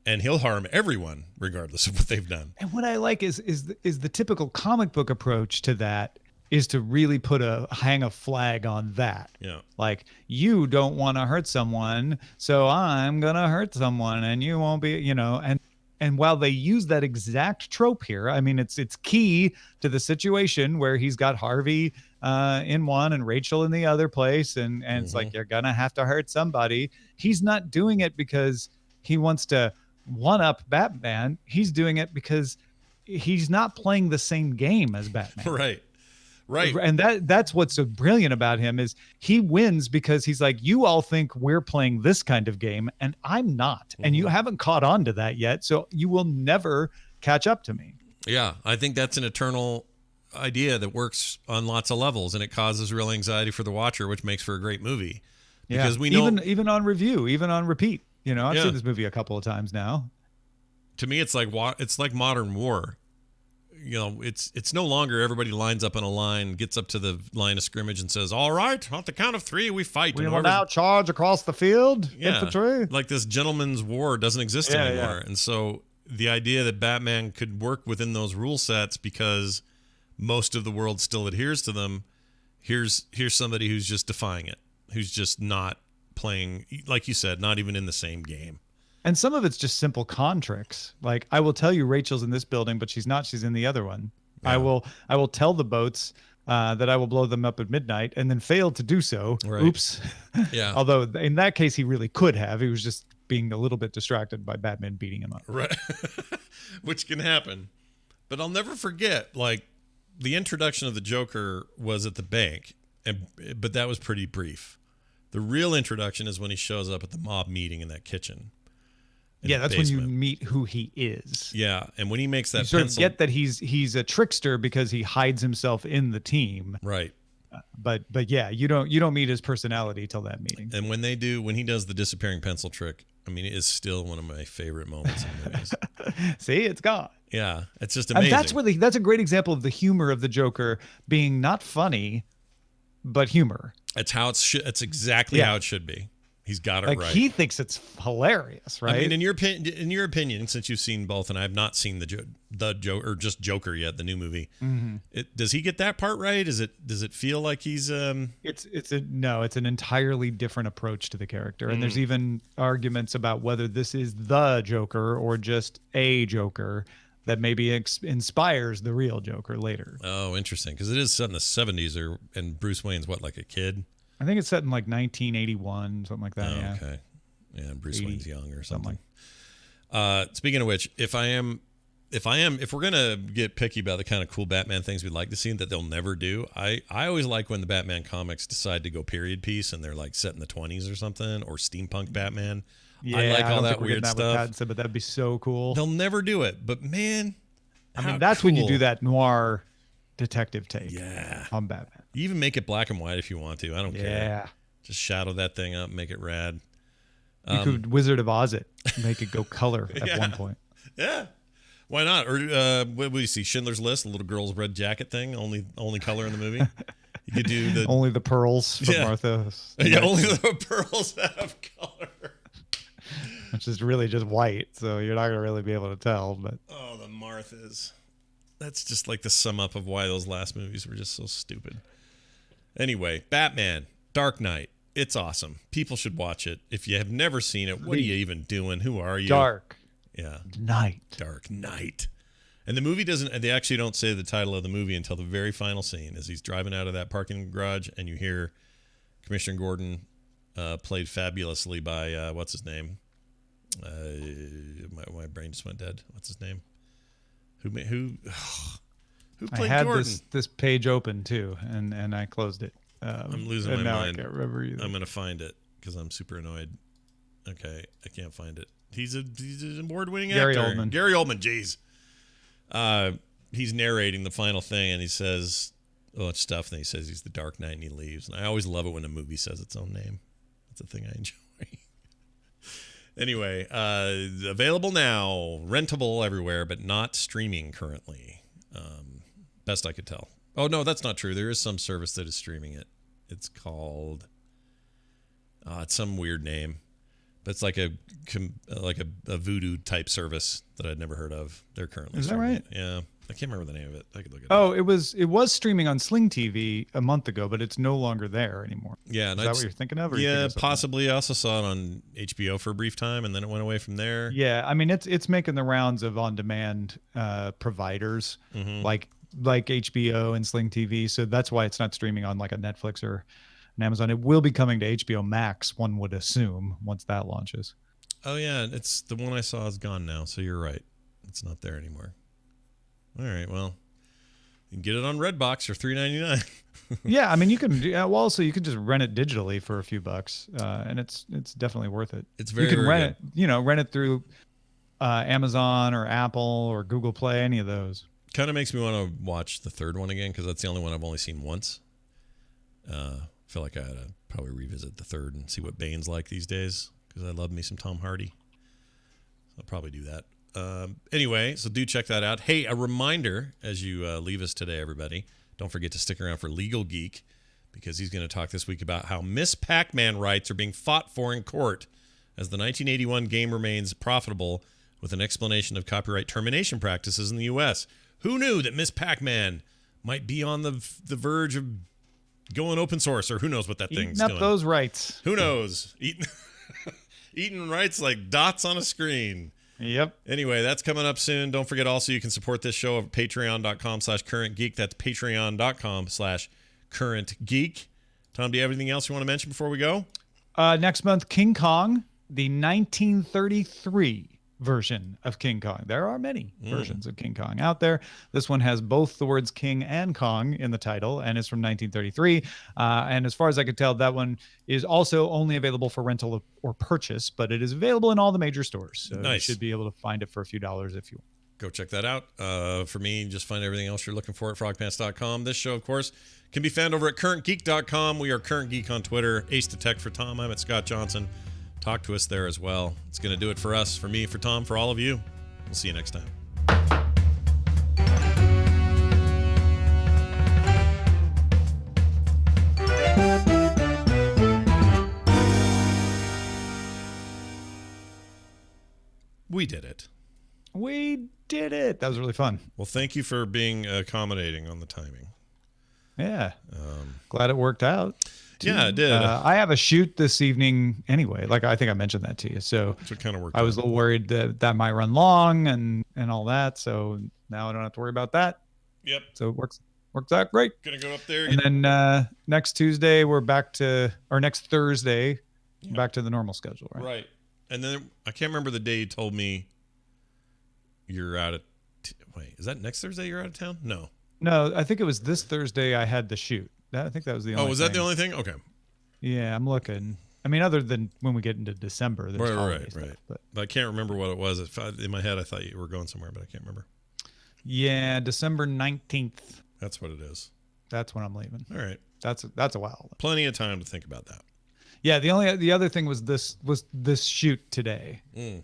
[SPEAKER 1] And he'll harm everyone regardless of what they've done.
[SPEAKER 2] And what I like is the typical comic book approach to that is to really hang a flag on that.
[SPEAKER 1] Yeah.
[SPEAKER 2] Like, you don't want to hurt someone, so I'm going to hurt someone and you won't be, and while they use that exact trope here, I mean, it's key to the situation where he's got Harvey in one and Rachel in the other place. And it's like, you're going to have to hurt somebody. He's not doing it because he wants to one up Batman. He's doing it because he's not playing the same game as Batman.
[SPEAKER 1] Right.
[SPEAKER 2] And that's what's so brilliant about him is he wins because he's like, you all think we're playing this kind of game and I'm not. And you haven't caught on to that yet. So you will never catch up to me.
[SPEAKER 1] Yeah. I think that's an eternal idea that works on lots of levels, and it causes real anxiety for the watcher, which makes for a great movie. Because we know
[SPEAKER 2] even on review, even on repeat, I've seen this movie a couple of times now.
[SPEAKER 1] To me, it's like modern war. It's no longer everybody lines up in a line, gets up to the line of scrimmage and says, all right, on the count of three, we fight.
[SPEAKER 2] We will now charge across the field, infantry.
[SPEAKER 1] Like this gentleman's war doesn't exist anymore. Yeah. And so the idea that Batman could work within those rule sets because most of the world still adheres to them, here's somebody who's just defying it, who's just not playing, like you said, not even in the same game.
[SPEAKER 2] And some of it's just simple con tricks. Like, I will tell you Rachel's in this building, but she's not. She's in the other one. Yeah. I will tell the boats that I will blow them up at midnight and then fail to do so.
[SPEAKER 1] Right.
[SPEAKER 2] Oops.
[SPEAKER 1] Yeah.
[SPEAKER 2] Although in that case, he really could have. He was just being a little bit distracted by Batman beating him up.
[SPEAKER 1] Right. Which can happen. But I'll never forget, like, the introduction of the Joker was at the bank, but that was pretty brief. The real introduction is when he shows up at the mob meeting in that kitchen.
[SPEAKER 2] Yeah, that's when you meet who he is.
[SPEAKER 1] Yeah, and when he makes that
[SPEAKER 2] you sort of get that he's a trickster because he hides himself in the team.
[SPEAKER 1] Right.
[SPEAKER 2] But yeah, you don't meet his personality till that meeting.
[SPEAKER 1] And when he does the disappearing pencil trick, I mean, it is still one of my favorite moments in movies.
[SPEAKER 2] See, it's gone.
[SPEAKER 1] Yeah, it's just amazing.
[SPEAKER 2] And that's a great example of the humor of the Joker being not funny, but humor.
[SPEAKER 1] It's how it's exactly how it should be. He's got it right.
[SPEAKER 2] He thinks it's hilarious, right?
[SPEAKER 1] I mean, in your opinion, since you've seen both, and I have not seen the just Joker yet, the new movie, does he get that part right? Does it feel like he's
[SPEAKER 2] It's an entirely different approach to the character, and there's even arguments about whether this is the Joker or just a Joker that maybe inspires the real Joker later.
[SPEAKER 1] Oh, interesting, because it is set in the 70s, and Bruce Wayne's what, like a kid?
[SPEAKER 2] I think it's set in like 1981, something like that.
[SPEAKER 1] Oh, okay. Yeah, Bruce Wayne's young or something. Speaking of which, if we're gonna get picky about the kind of cool Batman things we'd like to see that they'll never do, I always like when the Batman comics decide to go period piece and they're like set in the 20s or something, or steampunk Batman.
[SPEAKER 2] Yeah,
[SPEAKER 1] I like all that
[SPEAKER 2] weird
[SPEAKER 1] stuff.
[SPEAKER 2] But that'd be so cool.
[SPEAKER 1] They'll never do it, but man,
[SPEAKER 2] I mean, that's cool. When you do that noir detective take on Batman.
[SPEAKER 1] You even make it black and white if you want to. I don't care.
[SPEAKER 2] Yeah.
[SPEAKER 1] Just shadow that thing up, make it rad.
[SPEAKER 2] You could Wizard of Oz it, make it go color at one point.
[SPEAKER 1] Yeah. Why not? Or what do you see? Schindler's List, the little girl's red jacket thing, only color in the movie. You could do the
[SPEAKER 2] only the pearls from Martha.
[SPEAKER 1] Yeah, only the pearls have color.
[SPEAKER 2] Which is really just white, so you're not gonna really be able to tell. But
[SPEAKER 1] the Marthas. That's just like the sum up of why those last movies were just so stupid. Anyway, Batman, Dark Knight. It's awesome. People should watch it. If you have never seen it, what are you even doing? Who are you?
[SPEAKER 2] Dark
[SPEAKER 1] Knight. And the movie they actually don't say the title of the movie until the very final scene as he's driving out of that parking garage and you hear Commissioner Gordon played fabulously by, what's his name? My brain just went dead. What's his name? Who played
[SPEAKER 2] I had
[SPEAKER 1] Gordon?
[SPEAKER 2] this page open too, and I closed it.
[SPEAKER 1] I'm losing my mind.
[SPEAKER 2] I can't remember either.
[SPEAKER 1] I'm gonna find it because I'm super annoyed. Okay, I can't find it. He's an award-winning actor. Gary Oldman. Jeez. He's narrating the final thing, and he says much stuff, and he says he's the Dark Knight, and he leaves. And I always love it when a movie says its own name. That's a thing I enjoy. Anyway, available now, rentable everywhere, but not streaming currently. Best I could tell. Oh no, that's not true. There is some service that is streaming it. It's called. It's some weird name, but it's like a voodoo type service that I'd never heard of. They're currently.
[SPEAKER 2] Is that right?
[SPEAKER 1] Yeah, I can't remember the name of it. I could look it up.
[SPEAKER 2] Oh, it was streaming on Sling TV a month ago, but it's no longer there anymore.
[SPEAKER 1] Yeah,
[SPEAKER 2] is that what you're thinking of? Or
[SPEAKER 1] yeah, possibly. I also saw it on HBO for a brief time, and then it went away from there.
[SPEAKER 2] Yeah, I mean it's making the rounds of on-demand providers like HBO and Sling TV, so that's why it's not streaming on like a Netflix or an Amazon. It will be coming to HBO Max, one would assume, once that launches.
[SPEAKER 1] Oh yeah, it's the one I saw is gone now, so you're right. It's not there anymore. All right, well, you can get it on Redbox for $3.99.
[SPEAKER 2] Yeah, I mean you can. Also, you can just rent it digitally for a few bucks, and it's definitely worth it.
[SPEAKER 1] It's very.
[SPEAKER 2] You can
[SPEAKER 1] very
[SPEAKER 2] rent it. Rent it through Amazon or Apple or Google Play, any of those.
[SPEAKER 1] Kind of makes me want to watch the third one again because that's the only one I've only seen once. Feel like I ought to probably revisit the third and see what Bane's like these days because I love me some Tom Hardy. I'll probably do that. Anyway, so do check that out. Hey, a reminder as you leave us today, everybody. Don't forget to stick around for Legal Geek because he's going to talk this week about how Miss Pac-Man rights are being fought for in court as the 1981 game remains profitable with an explanation of copyright termination practices in the U.S. Who knew that Miss Pac-Man might be on the verge of going open source, or who knows what that thing's doing?
[SPEAKER 2] Eating up those rights.
[SPEAKER 1] Who knows? Eating rights like dots on a screen.
[SPEAKER 2] Yep.
[SPEAKER 1] Anyway, that's coming up soon. Don't forget also you can support this show at patreon.com/currentgeek. That's patreon.com/currentgeek. Tom, do you have anything else you want to mention before we go?
[SPEAKER 2] Next month, King Kong, the 1933 version of King Kong. There are many versions of King Kong out there. This one has both the words King and Kong in the title and is from 1933. And as far as I could tell, that one is also only available for rental or purchase, but it is available in all the major stores. So you should be able to find it for a few dollars if you want.
[SPEAKER 1] Go check that out. For me, just find everything else you're looking for at frogpants.com. This show, of course, can be found over at currentgeek.com. We are Current Geek on Twitter. Ace to Tech for Tom. I'm at Scott Johnson. Talk to us there as well. It's going to do it for us, for me, for Tom, for all of you. We'll see you next time. We did it.
[SPEAKER 2] We did it. That was really fun.
[SPEAKER 1] Well, thank you for being accommodating on the timing.
[SPEAKER 2] Yeah. Glad it worked out.
[SPEAKER 1] Yeah, it did.
[SPEAKER 2] I have a shoot this evening anyway. Like I think I mentioned that to you. So
[SPEAKER 1] it kind of worked
[SPEAKER 2] I was a little worried that might run long and all that. So now I don't have to worry about that.
[SPEAKER 1] Yep.
[SPEAKER 2] So it works out great.
[SPEAKER 1] Gonna go up there.
[SPEAKER 2] And then next Tuesday next Thursday, back to the normal schedule, right?
[SPEAKER 1] Right. And then I can't remember the day you told me you're out of. Wait, is that next Thursday you're out of town? No.
[SPEAKER 2] No, I think it was this Thursday I had the shoot. I think that was the only thing.
[SPEAKER 1] Oh, was that the only thing? Okay.
[SPEAKER 2] Yeah, I'm looking. I mean, other than when we get into December.
[SPEAKER 1] Right. But I can't remember what it was. In my head, I thought you were going somewhere, but I can't remember.
[SPEAKER 2] Yeah, December 19th.
[SPEAKER 1] That's what it is.
[SPEAKER 2] That's when I'm leaving.
[SPEAKER 1] All right.
[SPEAKER 2] That's a while.
[SPEAKER 1] Plenty of time to think about that.
[SPEAKER 2] Yeah. The other thing was this shoot today.
[SPEAKER 1] Okay.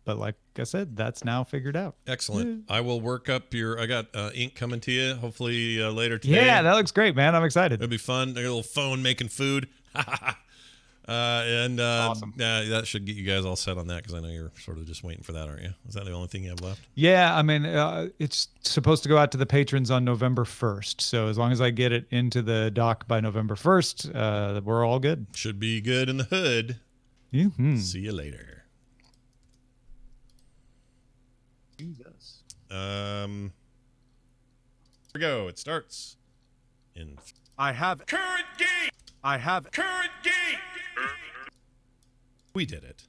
[SPEAKER 2] But like I said, that's now figured out.
[SPEAKER 1] Excellent. I will work up I got ink coming to you hopefully later today.
[SPEAKER 2] Yeah, that looks great, man. I'm excited.
[SPEAKER 1] It'll be fun. A little phone making food. Awesome. That should get you guys all set on that because I know you're sort of just waiting for that, aren't you? Is that the only thing you have left?
[SPEAKER 2] Yeah, I mean, it's supposed to go out to the patrons on November 1st. So as long as I get it into the dock by November 1st, we're all good.
[SPEAKER 1] Should be good in the hood.
[SPEAKER 2] Mm-hmm.
[SPEAKER 1] See you later.
[SPEAKER 2] Jesus.
[SPEAKER 1] Here we go. It starts in.
[SPEAKER 3] I have current game. I have current game.
[SPEAKER 1] We did it.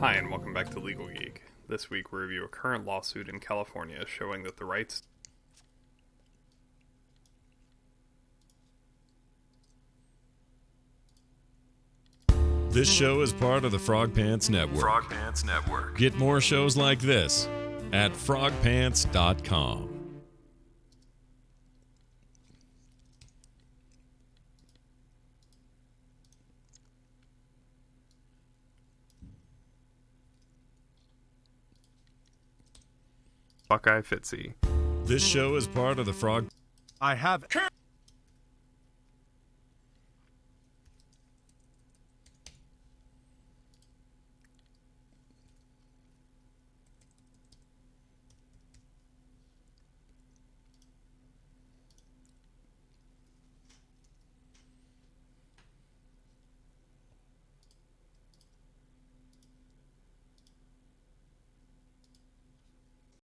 [SPEAKER 4] Hi, and welcome back to Legal Geek. This week we review a current lawsuit in California showing that the rights...
[SPEAKER 5] This show is part of the Frog Pants Network.
[SPEAKER 6] Frog Pants Network.
[SPEAKER 5] Get more shows like this at frogpants.com.
[SPEAKER 4] Buckeye Fitzy.
[SPEAKER 5] This show is part of the Frog...
[SPEAKER 3] I have current